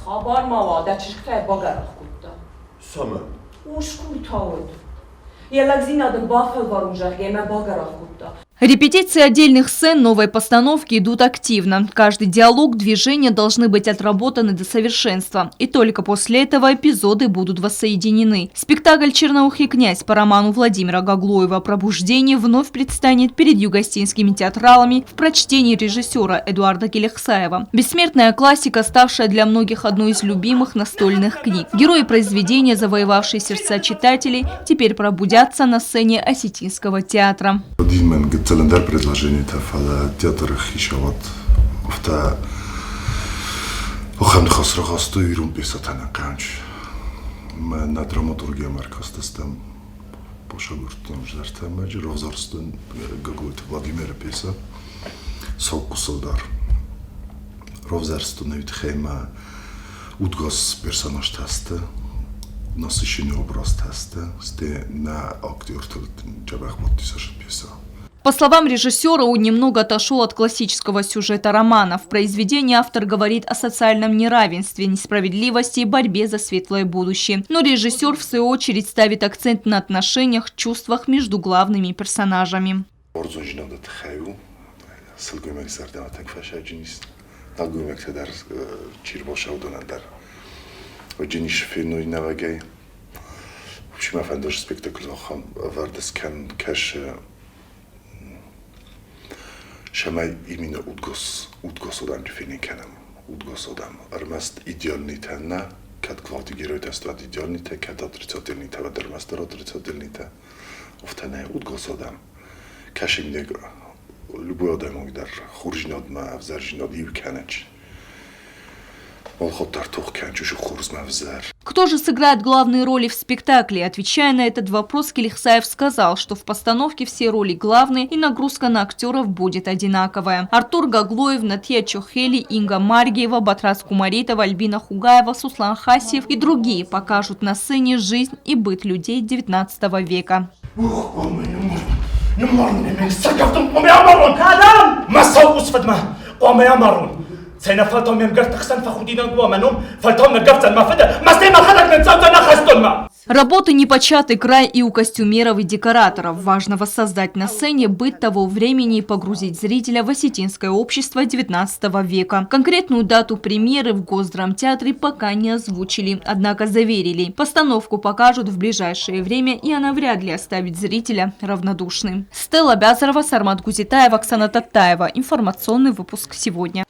Xabar mava, da çishkay bagaraq kutta. Sama. Ушкуй тауд. Елагзина да бафел варунжах гейме bagaraq kutta. Репетиции отдельных сцен новой постановки идут активно. Каждый диалог, движения должны быть отработаны до совершенства. И только после этого эпизоды будут воссоединены. Спектакль «Черноухий князь» по роману Владимира Гаглоева «Пробуждение» вновь предстанет перед югостинскими театралами в прочтении режиссера Эдуарда Келехсаева. Бессмертная классика, ставшая для многих одной из любимых настольных книг. Герои произведения, завоевавшие сердца читателей, теперь пробудятся на сцене Осетинского театра. Целендар предложение-то фала театр хищават вта охам хасрахасту ирун писатана канч на драматургия маркастастам пошагуртун жартама жировзарстун Гаглоев Владимир писа сокусодар ровзарстун витхема удгос персонаж таста насыщенный образ таста сте на актер джабах мотисаш писа. По словам режиссера, он немного отошел от классического сюжета романа. В произведении автор говорит о социальном неравенстве, несправедливости и борьбе за светлое будущее. Но режиссер, в свою очередь, ставит акцент на отношениях, чувствах между главными персонажами. Шамай именно удгосодан финикенам, удгосодан. Армаст идеальнита, кад главный герой тестует идеальнита, кад отрицательнита, вадермастер отрицательнита. Офтане удгосодан. Кашим него любой адам угдар хуржнод ма взаржнод ивканач. Кто же сыграет главные роли в спектакле? Отвечая на этот вопрос, Келехсаев сказал, что в постановке все роли главные и нагрузка на актеров будет одинаковая. Артур Гаглоев, Натья Чохели, Инга Маргиева, Батрас Кумаритова, Альбина Хугаева, Суслан Хасиев и другие покажут на сцене жизнь и быт людей 19 века. سينا فالتهم يمقرت خسن فخودينا قوى منهم فالتهم نقفت المفدة ما سيما خدك نتساوتا نخستون ما. Работы непочатый край и у костюмеров и декораторов. Важно воссоздать на сцене быт того времени и погрузить зрителя в осетинское общество 19 века. Конкретную дату премьеры в Госдрамтеатре пока не озвучили, однако заверили, постановку покажут в ближайшее время, и она вряд ли оставит зрителя равнодушным. Стелла Бязарова, Сармат Гузитаев, Оксана Таттаева. Информационный выпуск сегодня.